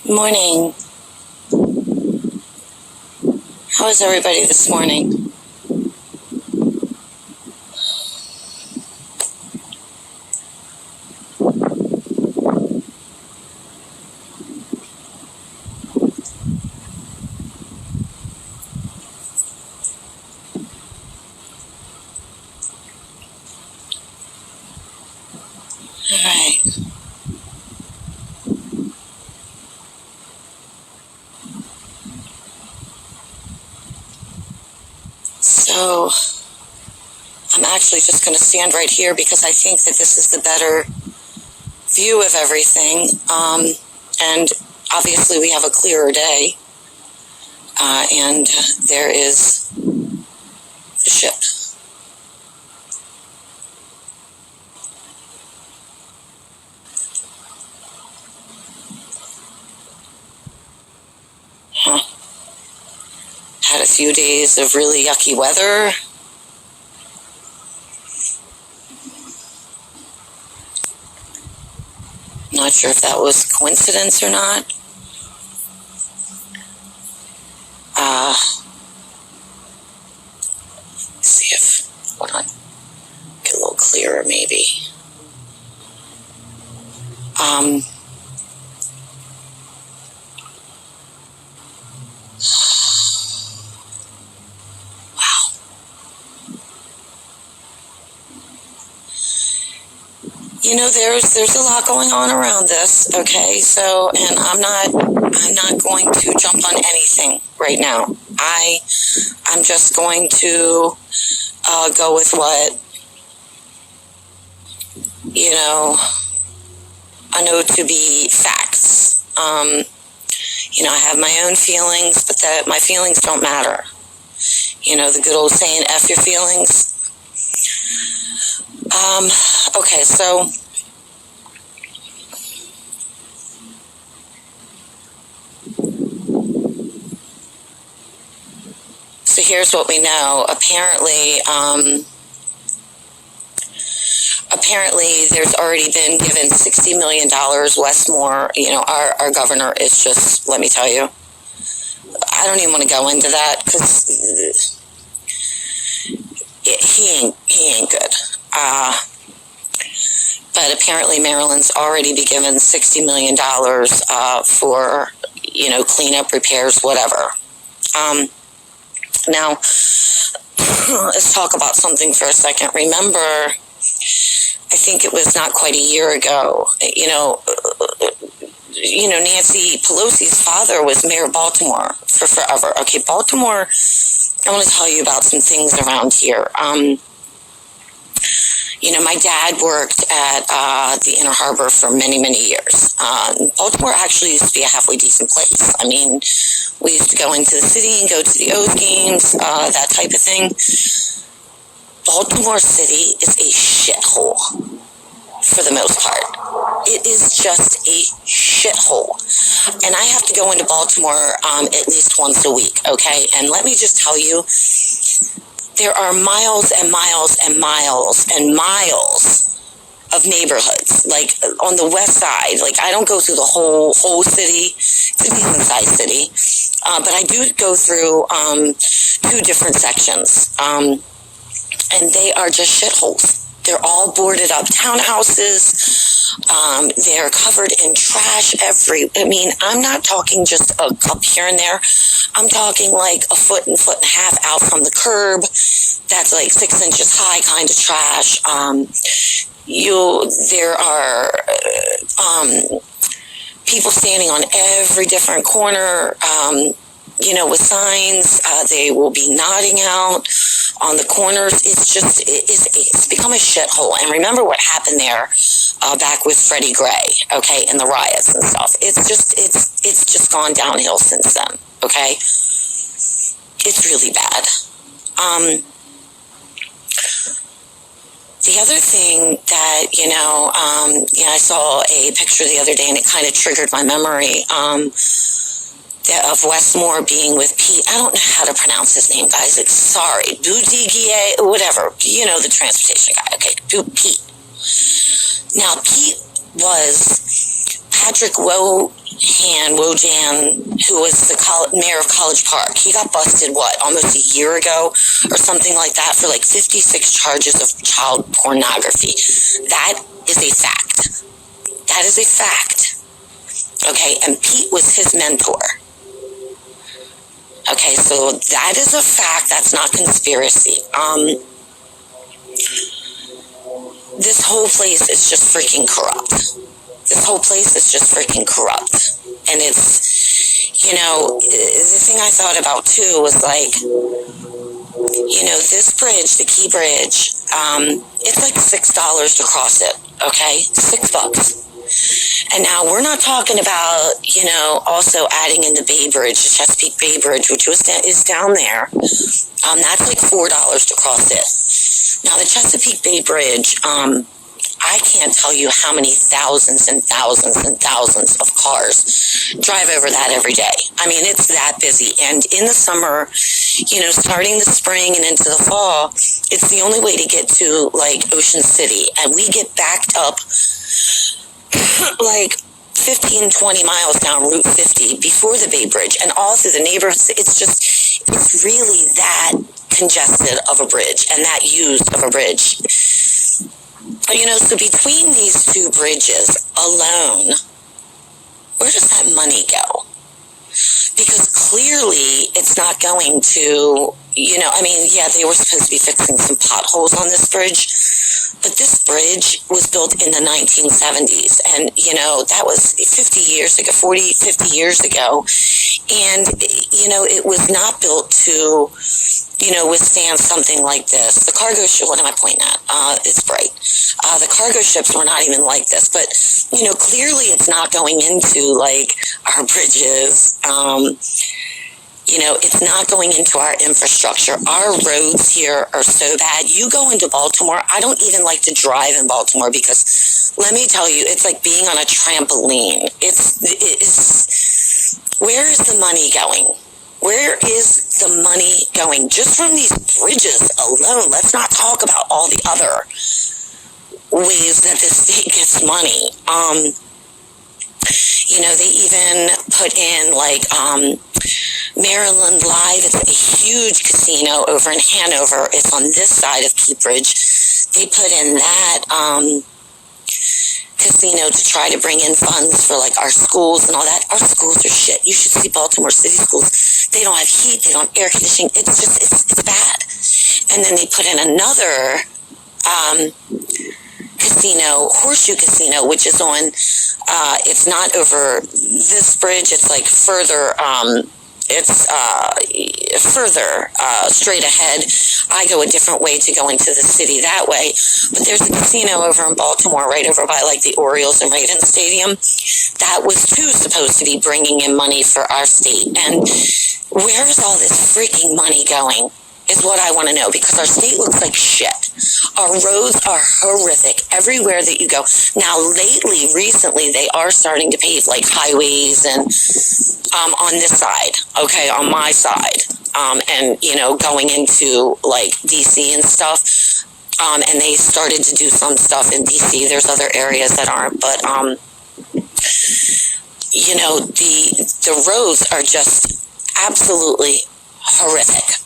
Morning. How is everybody this morning? All right. So I'm actually just going to stand right here because I think that this is the better view of everything. And obviously we have a clearer day. And there is the ship. Had a few days of really yucky weather. Not sure if that was coincidence or not. See if, hold on, get a little clearer maybe. Wow. You know, there's a lot going on around this, okay? So, and I'm not going to jump on anything right now. I'm just going to go with what, you know, I know to be facts. You know, I have my own feelings, but that my feelings don't matter. You know, the good old saying, F your feelings. Okay, so here's what we know. Apparently there's already been given $60 million. Westmore, you know, our governor is just, let me tell you, I don't even want to go into that because he ain't good. But apparently Maryland's already been given $60 million for, you know, cleanup, repairs, whatever. Now, let's talk about something for a second. Remember, I think it was not quite a year ago, you know, Nancy Pelosi's father was mayor of Baltimore for forever. Okay, Baltimore, I want to tell you about some things around here. You know, my dad worked at the Inner Harbor for many, many years. Baltimore actually used to be a halfway decent place. I mean, we used to go into the city and go to the O's games, that type of thing. Baltimore City is a shithole for the most part. It is just a shithole. And I have to go into Baltimore at least once a week, okay? And let me just tell you, there are miles and miles and miles and miles of neighborhoods, like on the west side. Like, I don't go through the whole city. It's a decent-sized city. But I do go through two different sections. And they are just shitholes. They're all boarded up townhouses. They're covered in trash I'm not talking just a cup here and there. I'm talking like a foot and a half out from the curb. That's like 6 inches high kind of trash. There are people standing on every different corner, with signs. They will be nodding out on the corners. It's become a shithole. And remember what happened there back with Freddie Gray, okay, and the riots and stuff. It's just gone downhill since then, okay? It's really bad. The other thing that, I saw a picture the other day and it kind of triggered my memory of Wes Moore being with Pete. I don't know how to pronounce his name, guys. Sorry. Buttigieg, whatever. You know, the transportation guy. Okay, Pete. Now, Pete was Patrick Wojahn, who was the mayor of College Park. He got busted, almost a year ago or something like that for 56 charges of child pornography. That is a fact. That is a fact. Okay, and Pete was his mentor. Okay, so that is a fact. That's not conspiracy. This whole place is just freaking corrupt. This whole place is just freaking corrupt. And it's, the thing I thought about too was this bridge, the Key Bridge, it's $6 to cross it, okay? $6. And now we're not talking about, also adding in the Bay Bridge, the Chesapeake Bay Bridge, which is down there. That's $4 to cross it. Now the Chesapeake Bay Bridge, I can't tell you how many thousands and thousands and thousands of cars drive over that every day. I mean, it's that busy. And in the summer, starting the spring and into the fall, it's the only way to get to Ocean City. And we get backed up 15, 20 miles down Route 50 before the Bay Bridge and all through the neighborhoods. It's really that congested of a bridge and that used of a bridge. So between these two bridges alone, where does that money go? Because clearly it's not going to, they were supposed to be fixing some potholes on this bridge, but this bridge was built in the 1970s, and, that was 50 years ago, 40, 50 years ago, and, it was not built to, withstand something like this. The cargo ship, what am I pointing at? It's bright. The cargo ships were not even like this, but, clearly it's not going into, our bridges. It's not going into our infrastructure. Our roads here are so bad. You go into Baltimore, I don't even like to drive in Baltimore because, let me tell you, it's like being on a trampoline. Where is the money going? Where is the money going? Just from these bridges alone. Let's not talk about all the other ways that the state gets money. They even put in Maryland Live. It's a huge casino over in Hanover. It's on this side of Key Bridge. They put in that casino to try to bring in funds for our schools and all that. Our schools are shit. You should see Baltimore City schools. They don't have heat. They don't have air conditioning. It's bad. And then they put in another casino, Horseshoe Casino, which is on, it's not over this bridge. It's further, further straight ahead. I go a different way to go into the city that way. But there's a casino over in Baltimore, right over by the Orioles and Ravens Stadium. That was too supposed to be bringing in money for our state. And where is all this freaking money going? Is what I want to know, because our state looks like shit. Our roads are horrific everywhere that you go. Now, recently, they are starting to pave highways and on this side, okay, on my side, and going into DC and stuff. And they started to do some stuff in DC. There's other areas that aren't, but the roads are just absolutely horrific.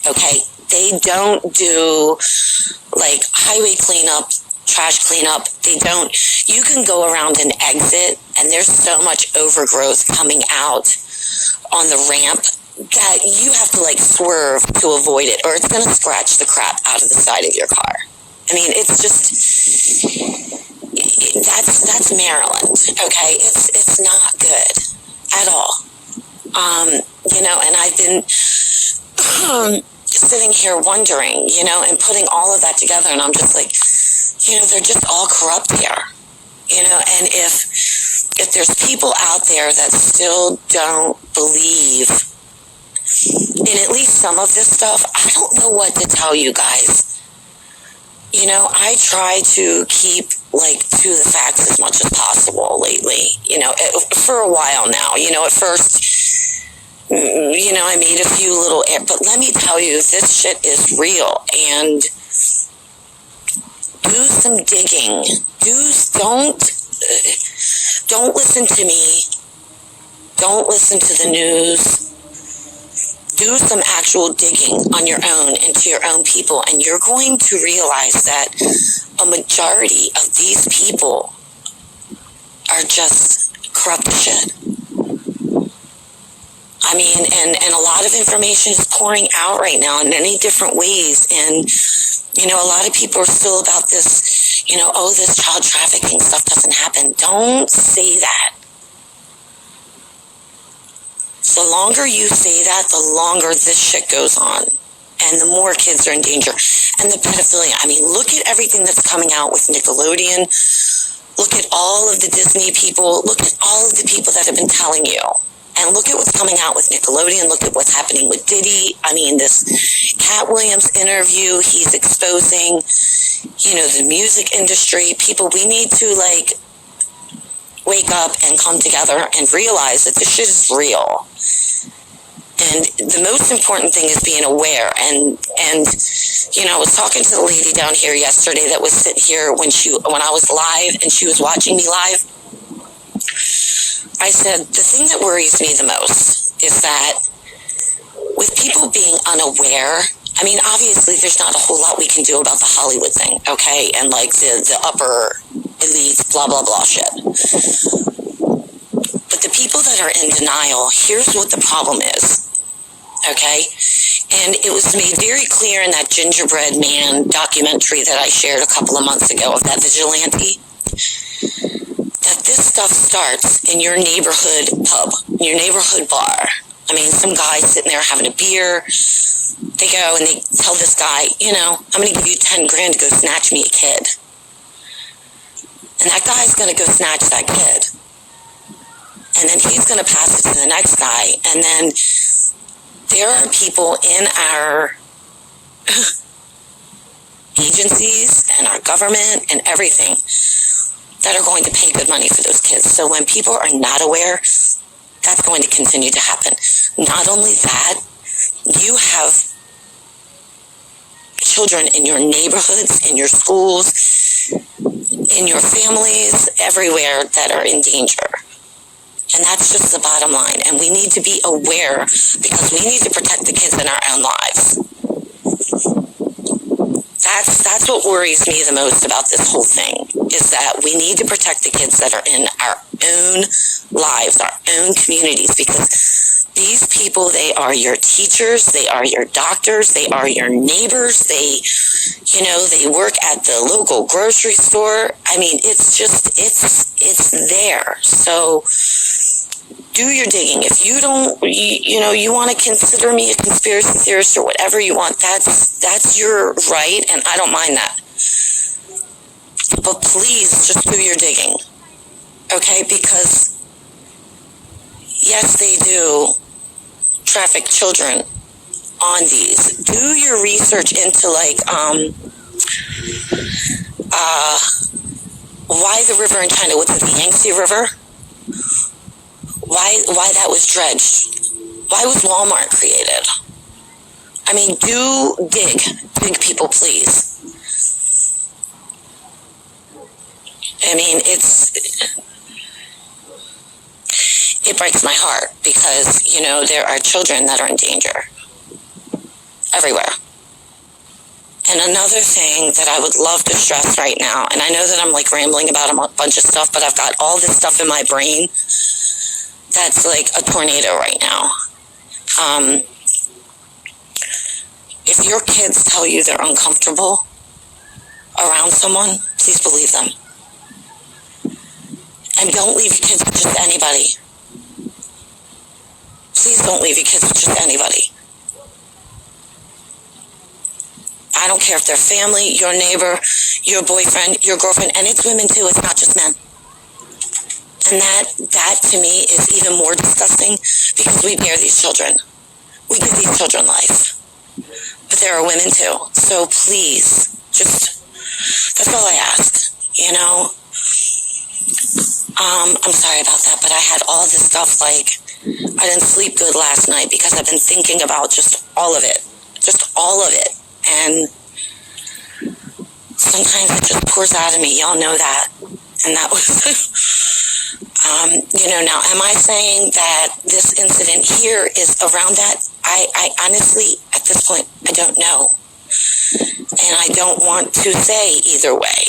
Okay, they don't do highway cleanup, trash cleanup. They don't. You can go around an exit and there's so much overgrowth coming out on the ramp that you have to swerve to avoid it, or it's going to scratch the crap out of the side of your car. I mean, it's just, that's Maryland. Okay, it's not good at all. And I've been sitting here wondering, and putting all of that together, and I'm just they're just all corrupt here. And if there's people out there that still don't believe in at least some of this stuff, I don't know what to tell you guys. I try to keep to the facts as much as possible lately, for a while now. At first, I made a few little, but let me tell you, this shit is real, and do some digging. Don't listen to me. Don't listen to the news. Do some actual digging on your own into your own people, and you're going to realize that a majority of these people are just corrupt shit. I mean, and a lot of information is pouring out right now in many different ways, and a lot of people are still about this, this child trafficking stuff doesn't happen. Don't say that. The longer you say that, the longer this shit goes on, and the more kids are in danger. And the pedophilia, I mean, look at everything that's coming out with Nickelodeon. Look at all of the Disney people. Look at all of the people that have been telling you. And look at what's coming out with Nickelodeon. Look at what's happening with Diddy. I mean, this Cat Williams interview, he's exposing, the music industry. People, we need to, wake up and come together and realize that this shit is real. And the most important thing is being aware. And I was talking to the lady down here yesterday that was sitting here when I was live and she was watching me live. I said, the thing that worries me the most is that with people being unaware, I mean, obviously there's not a whole lot we can do about the Hollywood thing, okay? And the upper elites, blah, blah, blah shit. But the people that are in denial, here's what the problem is, okay? And it was made very clear in that Gingerbread Man documentary that I shared a couple of months ago of that vigilante, that this stuff starts in your neighborhood pub, your neighborhood bar. I mean, some guy sitting there having a beer, they go and they tell this guy, I'm going to give you 10 grand to go snatch me a kid. And that guy's going to go snatch that kid. And then he's going to pass it to the next guy. And then there are people in our agencies and our government and everything that are going to pay good money for those kids. So when people are not aware, that's going to continue to happen. Not only that, you have children in your neighborhoods, in your schools, in your families, everywhere that are in danger. And that's just the bottom line. And we need to be aware because we need to protect the kids in our own lives. That's what worries me the most about this whole thing, is that we need to protect the kids that are in our own lives, our own communities, because these people, they are your teachers, they are your doctors, they are your neighbors, they work at the local grocery store. I mean, it's there. So do your digging. If you don't, you want to consider me a conspiracy theorist or whatever you want, that's your right, and I don't mind that. But please just do your digging, okay? Because yes, they do traffic children on these. Do your research into why the river in China, what's it, the Yangtze River? Why that was dredged? Why was Walmart created? I mean, dig people, please. I mean, it breaks my heart because, there are children that are in danger everywhere. And another thing that I would love to stress right now, and I know that I'm rambling about a bunch of stuff, but I've got all this stuff in my brain that's like a tornado right now. If your kids tell you they're uncomfortable around someone, please believe them. And don't leave your kids with just anybody. Please don't leave your kids with just anybody. I don't care if they're family, your neighbor, your boyfriend, your girlfriend, and it's women too, it's not just men. And that to me is even more disgusting because we bear these children. We give these children life. But there are women too. So please, that's all I ask, you know? I'm sorry about that, but I had all this stuff, like, I didn't sleep good last night because I've been thinking about just all of it. And sometimes it just pours out of me. Y'all know that. And that was, now, am I saying that this incident here is around that? I honestly, at this point, I don't know. And I don't want to say either way.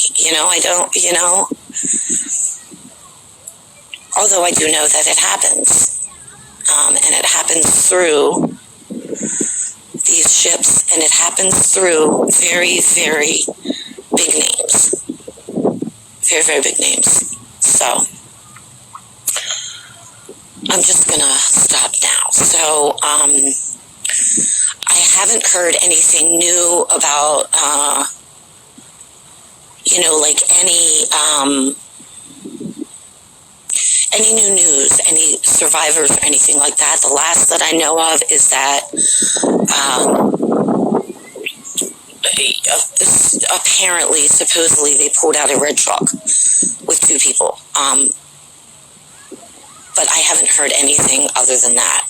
Although I do know that it happens. And it happens through these ships, and it happens through very, very big names. Very, very big names. So, I'm just going to stop now. So, I haven't heard anything new about, any new news, any survivors or anything like that. The last that I know of is that apparently, supposedly, they pulled out a red truck with 2 people. But I haven't heard anything other than that.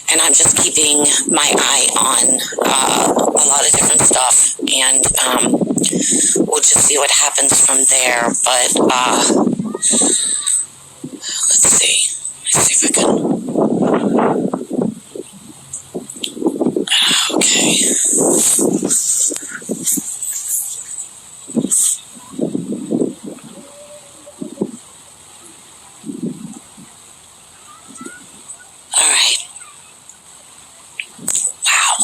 And I'm just keeping my eye on a lot of different stuff, and we'll just see what happens from there. But let's see if I can. Okay. All right. Wow.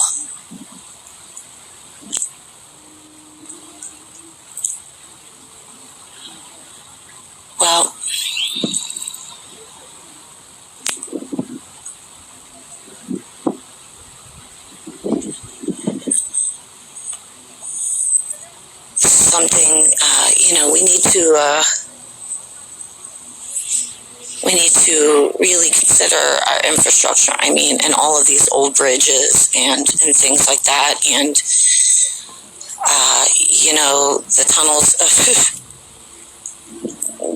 Well, something, we need to really consider our infrastructure. I mean, and all of these old bridges and things like that. And, the tunnels,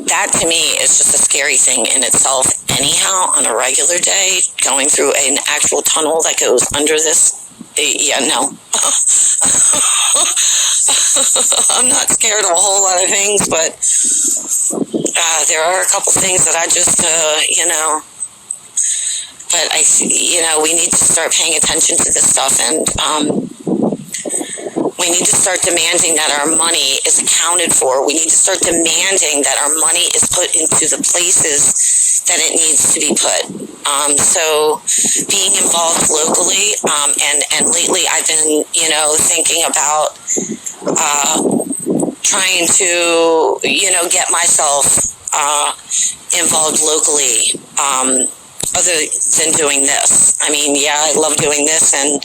that to me is just a scary thing in itself anyhow on a regular day, going through an actual tunnel that goes under this. Yeah, no. I'm not scared of a whole lot of things, but there are a couple things that I just, but we need to start paying attention to this stuff, and we need to start demanding that our money is accounted for. We need to start demanding that our money is put into the places that it needs to be put. So being involved locally, and lately I've been, thinking about trying to, get myself involved locally, other than doing this. I mean, yeah, I love doing this, and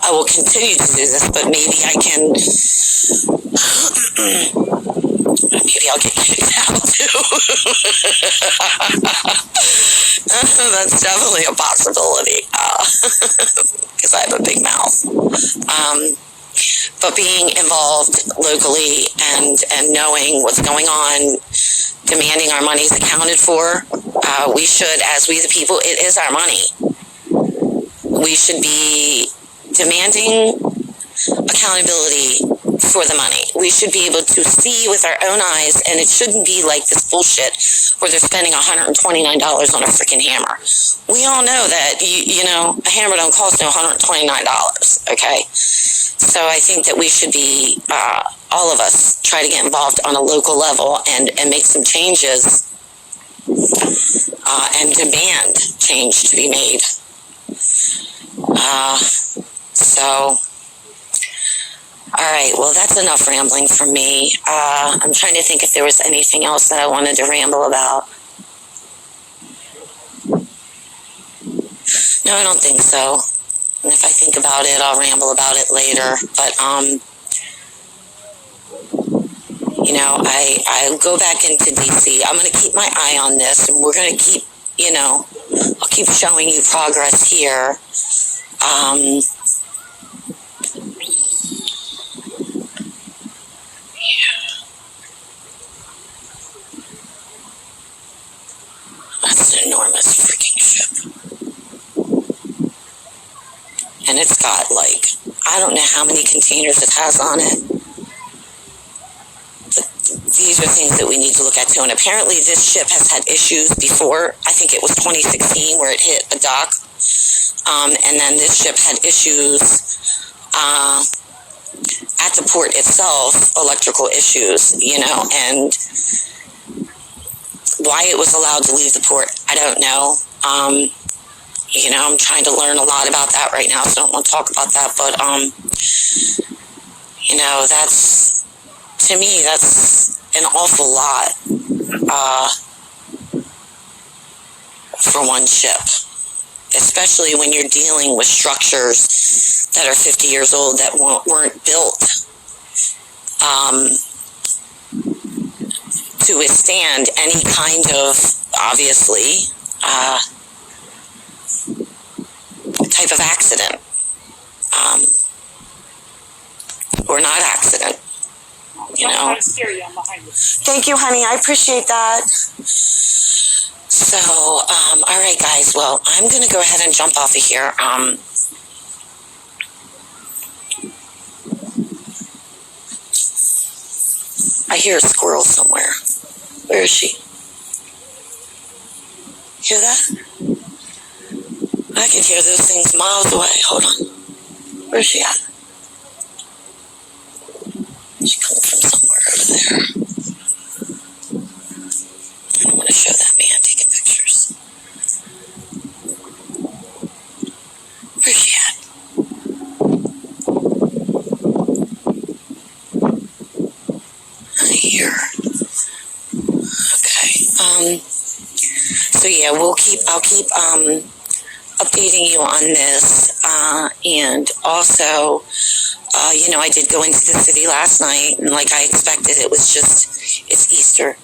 I will continue to do this, but maybe I can, maybe I'll get kicked out too. That's definitely a possibility, because I have a big mouth. But being involved locally and knowing what's going on, demanding our money is accounted for, we should, as we the people, it is our money. We should be demanding accountability for the money. We should be able to see with our own eyes, and it shouldn't be like this bullshit where they're spending $129 on a freaking hammer. We all know that, a hammer don't cost no $129, okay? So I think that we should be, all of us, try to get involved on a local level and make some changes and demand change to be made. All right, well, that's enough rambling from me. I'm trying to think if there was anything else that I wanted to ramble about. No, I don't think so. And if I think about it, I'll ramble about it later. But, You know, I'll go back into DC. I'm going to keep my eye on this, and we're going to keep, you know, I'll keep showing you progress here. That's an enormous freaking ship. And it's got, like, I don't know how many containers it has on it. But these are things that we need to look at too. And apparently this ship has had issues before. I think it was 2016 where it hit a dock. And then this ship had issues at the port itself, electrical issues, you know, and why it was allowed to leave the port, I don't know. You know, I'm trying to learn a lot about that right now, so I don't want to talk about that. But, you know, that's, to me, that's an awful lot for one ship, especially when you're dealing with structures that are 50 years old that weren't built to withstand any kind of, obviously, type of accident, or not accident, you know. Thank you, honey. I appreciate that. So, all right, guys. Well, I'm going to go ahead and jump off of here. I hear a squirrel somewhere. Where is she? Hear that? I can hear those things miles away. Hold on. Where's she at? She's coming from somewhere over there. I don't want to show that man taking pictures. Where's she at? I hear her. Okay. So yeah, I'll keep updating you on this, and also, you know, I did go into the city last night, and like I expected, it's Easter.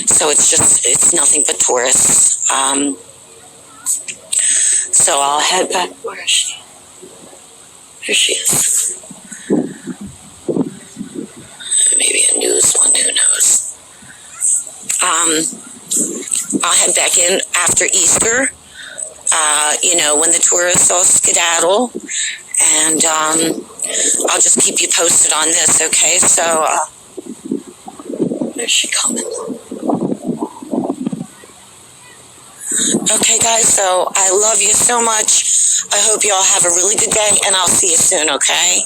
So it's nothing but tourists. So I'll head back. Where is she? Here she is. Maybe a news one, who knows. I'll head back in after Easter, you know, when the tourists all skedaddle, and I'll just keep you posted on this, okay? So, where's she coming? Okay, guys, so I love you so much. I hope you all have a really good day, and I'll see you soon, okay?